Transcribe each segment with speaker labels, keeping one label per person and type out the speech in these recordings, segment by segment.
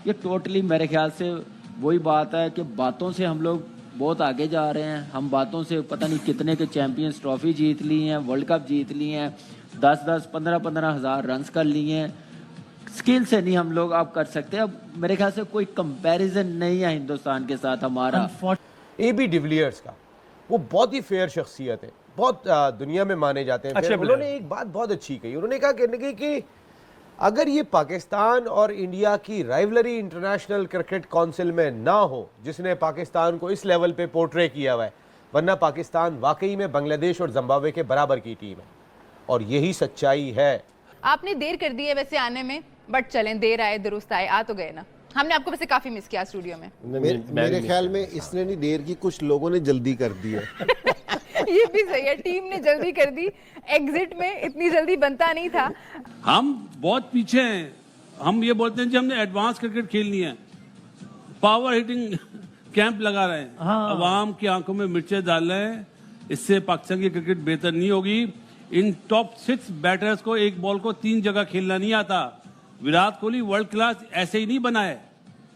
Speaker 1: ये टोटली मेरे ख्याल से वही बात है कि बातों से हम लोग बहुत आगे जा रहे हैं। हम बातों से पता नहीं कितने के चैंपियंस ट्रॉफी जीत ली हैं, वर्ल्ड कप जीत ली हैं, 10-10, 15-15 हज़ार रन कर लिए हैं। स्किल से नहीं हम लोग अब कर सकते। अब मेरे ख्याल से कोई कंपैरिजन नहीं है हिंदुस्तान के साथ हमारा।
Speaker 2: AB डिविलियर्स का वो बहुत ही फेयर शख्सियत है, बहुत दुनिया में माने जाते हैं।
Speaker 3: अच्छा,
Speaker 2: उन्होंने एक बात बहुत अच्छी कही। उन्होंने कहा कि अगर ये पाकिस्तान और इंडिया की राइवलरी इंटरनेशनल क्रिकेट काउंसिल में ना हो, जिसने पाकिस्तान को इस लेवल पे पोर्ट्रे किया हुआ है, वरना पाकिस्तान वाकई में बांग्लादेश और जिम्बाब्वे के बराबर की टीम है, और यही सच्चाई है।
Speaker 4: आपने देर कर दी है वैसे आने में, बट चलें, देर आए दुरुस्त आए, आ तो गए ना। हमने आपको वैसे काफी मिस किया स्टूडियो में।
Speaker 5: मेरे ख्याल में इसने नहीं देर की, कुछ लोगों ने जल्दी कर दी है।
Speaker 4: ये भी सही है, टीम ने जल्दी कर दी। एग्जिट में इतनी जल्दी बनता नहीं था।
Speaker 6: हम बहुत पीछे हैं। हम ये बोलते हैं कि हमने एडवांस क्रिकेट खेलनी है, पावर हिटिंग कैंप लगा रहे हैं, अवाम की आंखों में मिर्चें डाल रहे हैं। इससे पाकिस्तान की क्रिकेट बेहतर नहीं होगी। इन टॉप 6 बैटर्स को एक बॉल को 3 जगह खेलना नहीं आता। विराट कोहली वर्ल्ड क्लास ऐसे ही नहीं बनाए,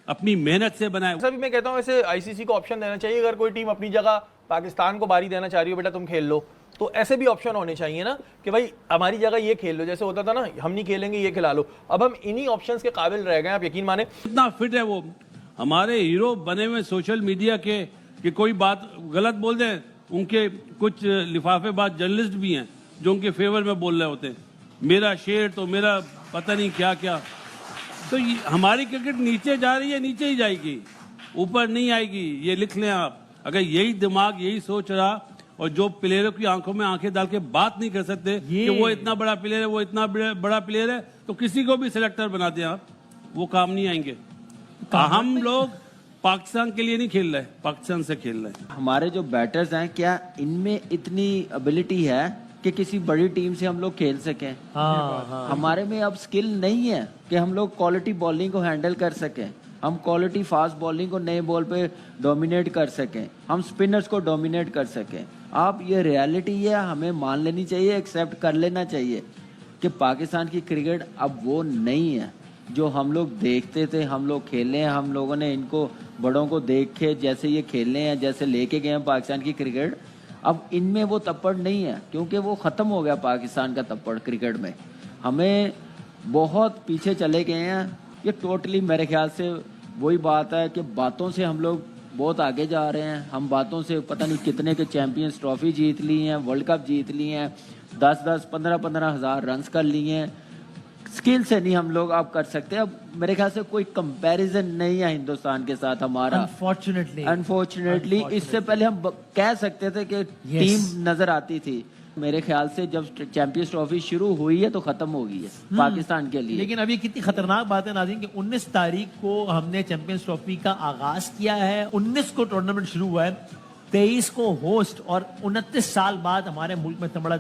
Speaker 6: अपनी मेहनत से बनाए।
Speaker 3: सभी मैं कहता हूँ वैसे ICC को ऑप्शन देना चाहिए। अगर कोई टीम अपनी जगह पाकिस्तान को बारी देना चाह रही हो, बेटा तुम खेल लो, तो ऐसे भी ऑप्शन होने चाहिए ना कि भाई हमारी जगह ये खेल लो। जैसे होता था ना, हम नहीं खेलेंगे ये खिला लो। अब हम इन्हीं ऑप्शंस के काबिल रह गए, आप यकीन माने।
Speaker 6: इतना फिट है वो। हमारे हीरो बने हुए सोशल मीडिया के कि कोई बात गलत बोल दें, उनके कुछ लिफाफेबाज जर्नलिस्ट भी हैं जो उनके फेवर में बोल रहे होते हैं, मेरा शेर तो मेरा पता नहीं क्या क्या। तो हमारी क्रिकेट नीचे जा रही है, नीचे ही जाएगी, ऊपर नहीं आएगी। ये लिख लें आप। अगर यही दिमाग, यही सोच रहा, और जो प्लेयरों की आंखों में आंखें डाल के बात नहीं कर सकते कि वो इतना बड़ा प्लेयर है, वो इतना बड़ा प्लेयर है, तो किसी को भी सिलेक्टर बना दें आप, वो काम नहीं आएंगे। हम लोग पाकिस्तान के लिए नहीं खेल रहे, पाकिस्तान से खेल रहे हैं।
Speaker 1: हमारे जो बैटर्स हैं, क्या इनमें इतनी एबिलिटी है कि किसी बड़ी टीम से हम लोग खेल सकें? हमारे में अब स्किल नहीं है कि हम लोग क्वालिटी बॉलिंग को हैंडल कर सकें, हम क्वालिटी फास्ट बॉलिंग को नए बॉल पे डोमिनेट कर सकें, हम स्पिनर्स को डोमिनेट कर सकें। आप ये रियलिटी है, हमें मान लेनी चाहिए, एक्सेप्ट कर लेना चाहिए कि पाकिस्तान की क्रिकेट अब वो नहीं है जो हम लोग देखते थे। हम लोग खेले हैं, हम लोगों ने इनको बड़ों को देख के जैसे ये खेलने हैं, जैसे लेके गए हैं पाकिस्तान की क्रिकेट, अब इनमें वो तप्पड़ नहीं है, क्योंकि वो ख़त्म हो गया पाकिस्तान का तप्पड़ क्रिकेट में। हमें बहुत पीछे चले गए हैं। ये टोटली मेरे ख्याल से वही बात है कि बातों से हम लोग बहुत आगे जा रहे हैं। हम बातों से पता नहीं कितने के चैंपियंस ट्रॉफी जीत ली हैं, वर्ल्ड कप जीत ली हैं, 10-10, 15-15 हज़ार रन कर लिए हैं। स्किल से नहीं हम लोग अब कर सकते। अब मेरे ख्याल से कोई कंपैरिजन नहीं है हिंदुस्तान के साथ हमारा। अनफॉर्चुनेटली इससे पहले हम कह सकते थे कि टीम नजर आती थी। मेरे ख्याल से जब चैंपियंस ट्रॉफी शुरू हुई है तो खत्म हो गई है पाकिस्तान के लिए।
Speaker 7: लेकिन अभी कितनी खतरनाक बात है नाज़रीन कि 19 तारीख को हमने चैंपियंस ट्रॉफी का आगाज किया है, 19 को टूर्नामेंट शुरू हुआ है, 23 को होस्ट, और 29 साल बाद हमारे मुल्क में इतना बड़ा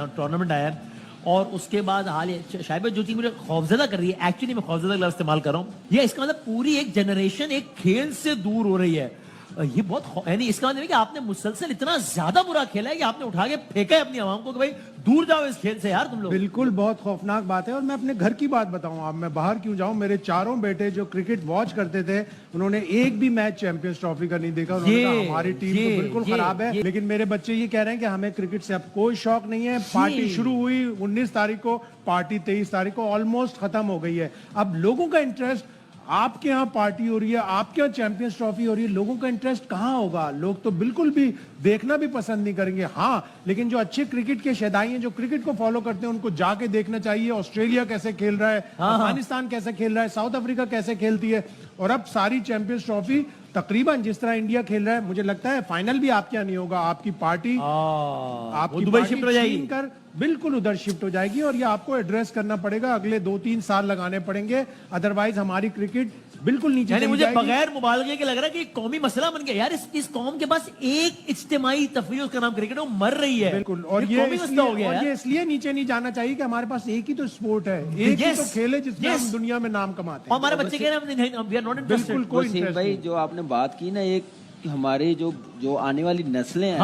Speaker 7: टूर्नामेंट आया है। और उसके बाद हाल शायद जो चीज मुझे खौफजदा कर रही है, एक्चुअली मैं खौफजदा लफ्ज़ इस्तेमाल कर रहा हूँ, ये इसका मतलब पूरी एक जनरेशन एक खेल से दूर हो रही है। ये बहुत यानी इसका मतलब है कि आपने मुसलसल इतना ज्यादा बुरा खेला है कि आपने उठा के फेंका है अपनी आवाम को कि भाई दूर जाओ इस खेल से यार तुम लोग।
Speaker 8: बिल्कुल, बहुत खौफनाक बात है। और मैं अपने घर की बात बताऊं, अब मैं बाहर क्यों जाऊं, मेरे चारों बेटे जो क्रिकेट वॉच करते थे, उन्होंने एक भी मैच चैंपियंस ट्रॉफी का नहीं देखा। उन्होंने कहा हमारी टीम तो बिल्कुल खराब है। लेकिन मेरे बच्चे ये कह रहे हैं कि हमें क्रिकेट से अब कोई शौक नहीं है। पार्टी शुरू हुई 19 तारीख को, पार्टी 23 तारीख को ऑलमोस्ट खत्म हो गई है। अब लोगों का इंटरेस्ट, आपके यहाँ पार्टी हो रही है, आपके यहाँ चैंपियंस ट्रॉफी हो रही है, लोगों का इंटरेस्ट कहाँ होगा? लोग तो बिल्कुल भी देखना भी पसंद नहीं करेंगे। हाँ, लेकिन जो अच्छे क्रिकेट के शैदाई हैं, जो क्रिकेट को फॉलो करते हैं, उनको जाके देखना चाहिए ऑस्ट्रेलिया कैसे खेल रहा है, अफगानिस्तान कैसे खेल रहा है, साउथ अफ्रीका कैसे खेलती है। और अब सारी चैंपियंस ट्रॉफी तकरीबन जिस तरह इंडिया खेल रहा है, मुझे लगता है फाइनल भी आपके यहाँ नहीं होगा। आपकी पार्टी आपकी
Speaker 7: दुबई शिफ्ट हो जाएगी,
Speaker 8: कर बिल्कुल उधर शिफ्ट हो जाएगी, और ये आपको एड्रेस करना पड़ेगा। अगले 2-3 साल लगाने पड़ेंगे, अदरवाइज हमारी क्रिकेट बिल्कुल नीचे चली
Speaker 7: मुझे
Speaker 8: जाएगी।
Speaker 7: बगैर मुबालगे के लग रहा है कि कौमी मसला बन गया यार। इस कौम के पास एक इज्तिमाई तफरीह, उसका नाम क्रिकेट, वो मर रही है।
Speaker 8: बिल्कुल, और ये इसलिए नीचे नहीं जाना चाहिए कि हमारे पास एक ही तो स्पोर्ट है, एक ही तो खेल है जिसमें हम दुनिया में नाम कमाते हैं।
Speaker 7: हमारे बच्चे कह रहे हैं
Speaker 8: बिल्कुल कोई इंटरेस्ट
Speaker 1: भाई, जो आपने बात की ना, एक हमारी जो आने वाली नस्लें हैं,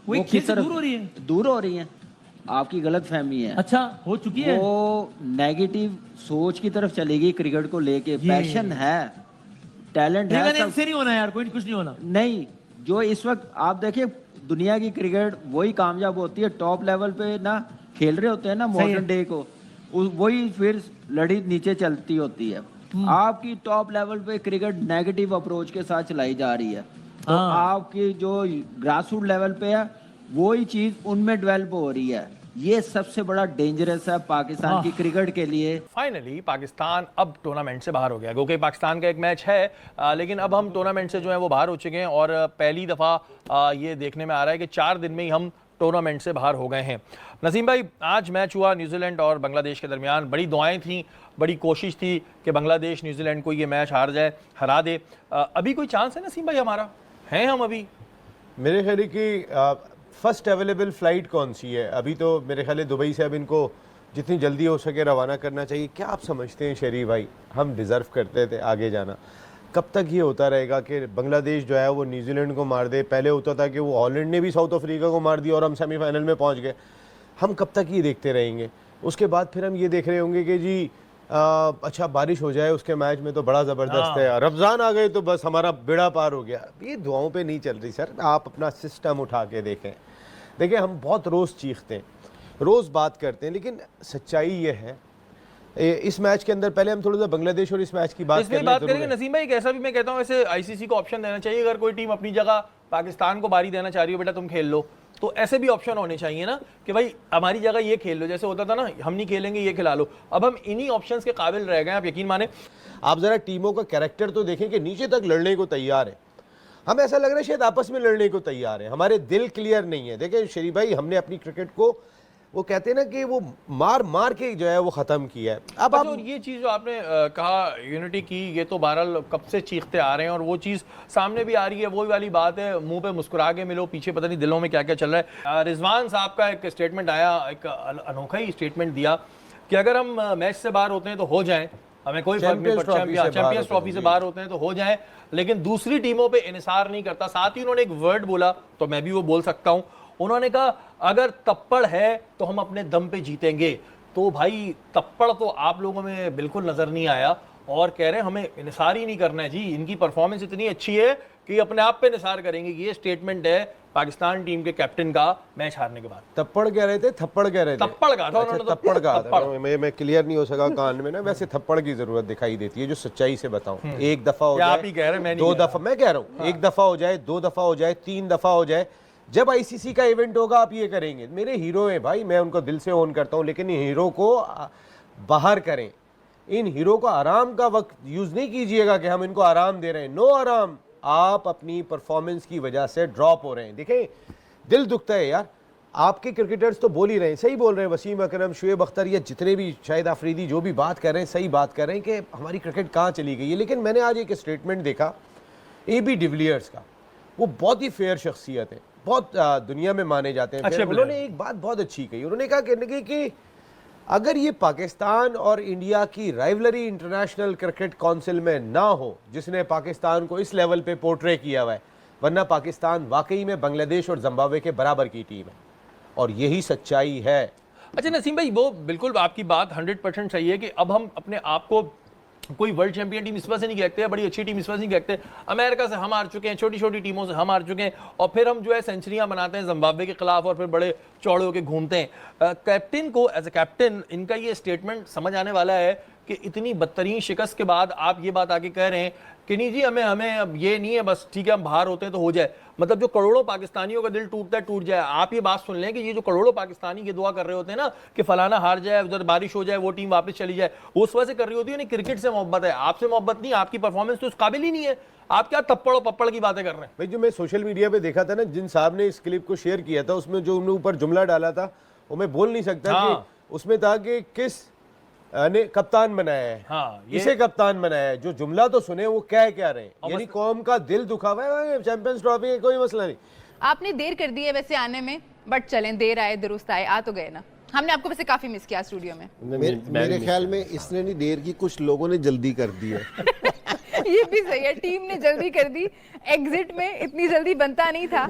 Speaker 7: वो खेल से दूर हो रही है,
Speaker 1: दूर हो रही हैं। आपकी गलत फहमी है।
Speaker 7: अच्छा हो चुकी है।
Speaker 1: वो नेगेटिव सोच की तरफ चलेगी क्रिकेट को लेके। पैशन है, टैलेंट है, सब
Speaker 7: इनसे नहीं होना यार, कोई कुछ नहीं होना।
Speaker 1: नहीं। जो इस वक्त आप देखिए दुनिया की क्रिकेट वही कामयाब होती है, टॉप लेवल पे ना खेल रहे होते हैं ना मॉडर्न डे को, वही फिर लड़ी नीचे चलती होती है। आपकी टॉप लेवल पे क्रिकेट नेगेटिव अप्रोच के साथ चलाई जा रही है, तो आपकी जो ग्रास रूट लेवल पे है वही चीज उनमें डेवलप हो रही है। ये सबसे बड़ा डेंजरस है पाकिस्तान की क्रिकेट के लिए।
Speaker 3: फाइनली पाकिस्तान अब टूर्नामेंट से बाहर हो गया, क्योंकि पाकिस्तान का एक मैच है, लेकिन अब हम टूर्नामेंट से जो है वो बाहर हो चुके हैं और पहली दफ़ा ये देखने में आ रहा है कि 4 दिन में ही हम टूर्नामेंट से बाहर हो गए हैं। नसीम भाई, आज मैच हुआ न्यूजीलैंड और बांग्लादेश के दरमियान। बड़ी दुआएं थी, बड़ी कोशिश थी कि बांग्लादेश न्यूजीलैंड को ये मैच हरा दे। अभी कोई चांस है नसीम भाई हमारा? हैं हम अभी?
Speaker 2: मेरे ख्याल की फर्स्ट अवेलेबल फ़्लाइट कौन सी है? अभी तो मेरे ख्याल दुबई से अब इनको जितनी जल्दी हो सके रवाना करना चाहिए। क्या आप समझते हैं शरीफ भाई, हम डिज़र्व करते थे आगे जाना? कब तक ये होता रहेगा कि बांग्लादेश जो है वो न्यूजीलैंड को मार दे? पहले होता था कि वो हॉलैंड ने भी साउथ अफ्रीका को मार दिया और हम सेमीफाइनल में पहुंच गए। हम कब तक ये देखते रहेंगे? उसके बाद फिर हम ये देख रहे होंगे कि जी अच्छा बारिश हो जाए उसके मैच में तो बड़ा ज़बरदस्त है, रमज़ान आ गए तो बस हमारा बेड़ा पार हो गया। ये दुआओं पे नहीं चल रही सर। आप अपना सिस्टम उठा के देखें। देखिए हम बहुत रोज़ चीखते हैं, रोज़ बात करते हैं, लेकिन सच्चाई ये है इस मैच के अंदर। पहले हम थोड़ा सा बांग्लादेश और इस मैच की बात
Speaker 3: करेंगे नसीम भाई। ऐसा भी मैं कहता हूँ, ऐसे आईसीसी को ऑप्शन देना चाहिए, अगर कोई टीम अपनी जगह पाकिस्तान को बारी देना चाह रही हो, बेटा तुम खेल लो, तो ऐसे भी ऑप्शन होने चाहिए ना कि भाई हमारी जगह ये खेल लो। जैसे होता था ना, हम नहीं खेलेंगे ये खिला लो। अब हम इन्हीं ऑप्शंस के काबिल रह गए, आप यकीन माने।
Speaker 2: आप जरा टीमों का कैरेक्टर तो देखें कि नीचे तक लड़ने को तैयार है। हम ऐसा लग रहा है शायद आपस में लड़ने को तैयार है, हमारे दिल क्लियर नहीं है। देखिए शरीफ भाई, हमने अपनी क्रिकेट को वो कहते हैं ना कि वो मार मार के जो है वो ख़त्म किया है। अब आप
Speaker 3: ये चीज़ जो आपने कहा यूनिटी की, ये तो बहरहाल कब से चीखते आ रहे हैं और वो चीज़ सामने भी आ रही है। वही वाली बात है, मुंह पे मुस्कुरा के मिलो, पीछे पता नहीं दिलों में क्या क्या चल रहा है। रिजवान साहब का एक स्टेटमेंट आया, एक अनोखा ही स्टेटमेंट दिया कि अगर हम मैच से बाहर होते हैं तो हो जाएं, हमें कोई फर्क नहीं पड़ता, चैंपियंस ट्रॉफी से बाहर होते हैं तो हो जाएं, लेकिन दूसरी टीमों पे इन्हिसार नहीं करता। साथ ही उन्होंने एक वर्ड बोला, तो मैं भी वो बोल सकता हूं। उन्होंने कहा अगर तप्पड़ है तो हम अपने दम पे जीतेंगे। तो भाई तप्पड़ तो आप लोगों में बिल्कुल नजर नहीं आया और कह रहे हैं हमें इन्हिसार ही नहीं करना है जी। इनकी परफॉर्मेंस इतनी अच्छी है कि अपने आप पे निसार करेंगे। ये स्टेटमेंट है पाकिस्तान टीम के कैप्टन का मैच हारने के बाद।
Speaker 2: तप्पड़ कह रहे थे, थप्पड़ कह रहे थे?
Speaker 3: तप्पड़ कहा था उन्होंने।
Speaker 2: अच्छा, तप्पड़ कहा था। मैं क्लियर नहीं हो सका कान में ना। वैसे थप्पड़ की जरूरत दिखाई देती है, जो सच्चाई से बताऊं। एक दफा हो जाए,
Speaker 3: आप ही कह रहे हैं,
Speaker 2: दो दफा मैं कह रहा हूं, एक दफा हो जाए, 2 दफा हो जाए, 3 दफा हो जाए, जब आईसीसी का इवेंट होगा आप ये करेंगे। मेरे हीरो हैं भाई, मैं उनको दिल से ओन करता हूं, लेकिन इन हीरो को बाहर करें। इन हीरो को आराम का वक्त यूज नहीं कीजिएगा कि हम इनको आराम दे रहे हैं। नो आराम, आप अपनी परफॉर्मेंस की वजह से ड्रॉप हो रहे हैं। देखें दिल दुखता है यार। आपके क्रिकेटर्स तो बोल ही रहे हैं, सही बोल रहे हैं, वसीम अकरम, शुएब अख्तर या जितने भी शाहिद आफरीदी जो भी बात कर रहे हैं, सही बात कर रहे हैं कि हमारी क्रिकेट कहाँ चली गई है। लेकिन मैंने आज एक स्टेटमेंट देखा AB डिविलियर्स का। वो बहुत ही फेयर शख्सियत है, बहुत दुनिया में माने जाते हैं।
Speaker 3: अच्छा,
Speaker 2: उन्होंने एक बात बहुत अच्छी कही। उन्होंने कहा कि अगर ये पाकिस्तान और इंडिया की राइवलरी इंटरनेशनल क्रिकेट काउंसिल में ना हो, जिसने पाकिस्तान को इस लेवल पे पोर्ट्रे किया हुआ है, वरना पाकिस्तान वाकई में बांग्लादेश और जिम्बाब्वे के बराबर की टीम है, और यही सच्चाई है।
Speaker 3: अच्छा नसीम भाई, वो बिल्कुल आपकी बात 100% सही है कि अब हम अपने आप को कोई वर्ल्ड चैंपियन टीम इस वजह से नहीं कहते, बड़ी अच्छी टीम इस वजह से नहीं कहते। अमेरिका से हम हार चुके हैं, छोटी छोटी टीमों से हम हार चुके हैं, और फिर हम जो है सेंचुरियां बनाते हैं जिम्बाब्वे के खिलाफ और फिर बड़े चौड़े होकर घूमते हैं। कैप्टन को एज ए कैप्टन इनका ये स्टेटमेंट समझ आने वाला है कि इतनी बदतरीन शिकस्त के बाद आप ये बात आगे कह रहे हैं कि नहीं जी हमें अब ये नहीं है, बस ठीक है हम बाहर होते हैं तो हो जाए। मतलब जो करोड़ों पाकिस्तानियों का दिल टूटता है टूट जाए। आप ये बात सुन लें कि ये जो करोड़ों पाकिस्तानी ये दुआ कर रहे होते हैं ना कि फलाना हार जाए, उधर बारिश हो जाए, वो टीम वापस चली जाए, वो उस वजह से कर रही होती है। क्रिकेट से मोहब्बत है, आपसे मोहब्बत नहीं, आपकी परफॉर्मेंस तो उस काबिल ही नहीं है। आप क्या तप्पड़ और पप्पड़ की बातें कर रहे हैं?
Speaker 2: भाई जो मैं सोशल मीडिया पे देखा था ना, जिन साहब ने इस क्लिप को शेयर किया था, उसमें जो उन्होंने ऊपर जुमला डाला था वो मैं बोल नहीं सकता। कि उसमें था कि किस ने कप्तान बनाया है।
Speaker 3: हाँ,
Speaker 2: इसे कप्तान बनाया है। जो जुमला तो सुने वो क्या रहे हैं, यानी कौम का दिल दुखा हुआ है। चैंपियंस ट्रॉफी है, कोई मसला नहीं।
Speaker 4: आपने देर कर दी है वैसे आने में, बट चलें, देर आए दुरुस्त आए, आ तो गए ना। हमने आपको वैसे काफी मिस किया स्टूडियो में।
Speaker 5: मेरे ख्याल में इसने नहीं देर की, कुछ लोगों ने जल्दी कर दी है।
Speaker 4: ये भी सही है, टीम ने जल्दी कर दी, एग्जिट में इतनी जल्दी बनता नहीं था।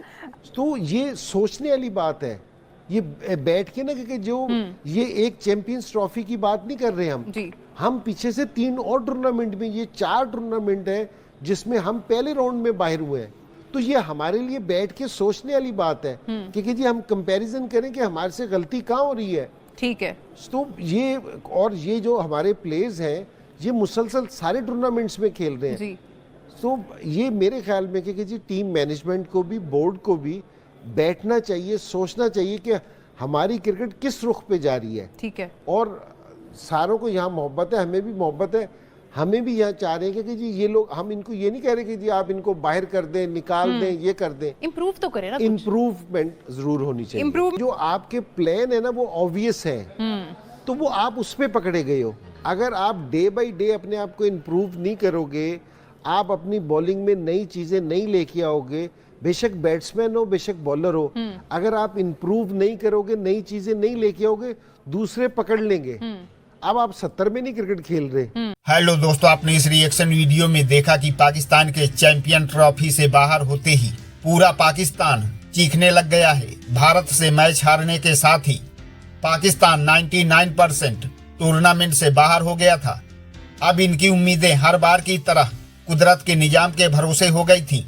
Speaker 5: तो ये सोचने वाली बात है, ये बैठ के ना कि जो ये एक चैंपियंस ट्रॉफी की बात नहीं कर रहे हम
Speaker 4: जी।
Speaker 5: हम पीछे से 3 और टूर्नामेंट में, ये 4 टूर्नामेंट है जिसमें हम पहले राउंड में बाहर हुए हैं। तो ये हमारे लिए बैठ के सोचने वाली बात है कि जी हम कंपैरिजन करें कि हमारे से गलती कहाँ हो रही है।
Speaker 4: ठीक है।
Speaker 5: तो ये और ये जो हमारे प्लेयर्स हैं ये मुसलसल सारे टूर्नामेंट्स में खेल रहे हैं
Speaker 4: जी।
Speaker 5: तो ये मेरे ख्याल में कि जी टीम मैनेजमेंट को भी, बोर्ड को भी बैठना चाहिए, सोचना चाहिए कि हमारी क्रिकेट किस रुख पे जा रही है।
Speaker 4: ठीक है।
Speaker 5: और सारों को यहाँ मोहब्बत है, हमें भी मोहब्बत है, हमें भी यहाँ चाह रहे हैं कि जी ये लोग, हम इनको ये नहीं कह रहे कि जी आप इनको बाहर कर दें, निकाल दें, ये कर दें।
Speaker 4: इम्प्रूव तो करें ना,
Speaker 5: इम्प्रूवमेंट जरूर होनी चाहिए। जो आपके प्लान है ना वो ऑब्वियस है, तो वो आप उस पे पकड़े गए हो। अगर आप डे बाय डे अपने आप को इम्प्रूव नहीं करोगे, आप अपनी बॉलिंग में नई चीजें नहीं लेके आओगे, बेशक बैट्समैन हो बेशक बॉलर हो, अगर आप इम्प्रूव नहीं करोगे, नई चीजें नहीं लेके आओगे, दूसरे पकड़ लेंगे। अब आप 70 में नहीं क्रिकेट खेल रहे।
Speaker 9: हेलो दोस्तों, आपने इस रिएक्शन वीडियो में देखा कि पाकिस्तान के चैंपियन ट्रॉफी से बाहर होते ही पूरा पाकिस्तान चीखने लग गया है। भारत से मैच हारने के साथ ही पाकिस्तान 99% टूर्नामेंट से बाहर हो गया था। अब इनकी उम्मीदें हर बार की तरह कुदरत के निजाम के भरोसे हो गई थी,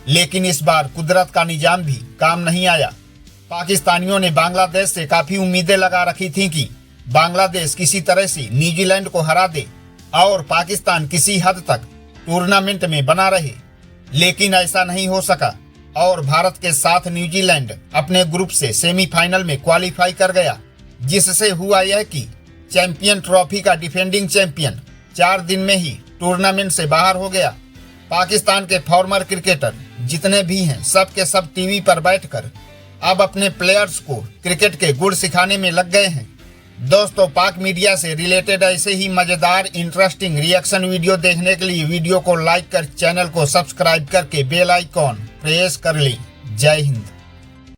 Speaker 9: लेकिन इस बार कुदरत का निजाम भी काम नहीं आया। पाकिस्तानियों ने बांग्लादेश से काफी उम्मीदें लगा रखी थी कि बांग्लादेश किसी तरह से न्यूजीलैंड को हरा दे और पाकिस्तान किसी हद तक टूर्नामेंट में बना रहे, लेकिन ऐसा नहीं हो सका और भारत के साथ न्यूजीलैंड अपने ग्रुप से सेमीफाइनल में क्वालिफाई कर गया, जिससे हुआ यह कि चैंपियन ट्रॉफी का डिफेंडिंग चैंपियन 4 दिन में ही टूर्नामेंट से बाहर हो गया। पाकिस्तान के फॉर्मर क्रिकेटर जितने भी हैं, सब के सब टीवी पर बैठकर अब अपने प्लेयर्स को क्रिकेट के गुर सिखाने में लग गए हैं। दोस्तों, पाक मीडिया से रिलेटेड ऐसे ही मजेदार इंटरेस्टिंग रिएक्शन वीडियो देखने के लिए वीडियो को लाइक कर चैनल को सब्सक्राइब करके बेल आइकॉन प्रेस कर लें। जय हिंद।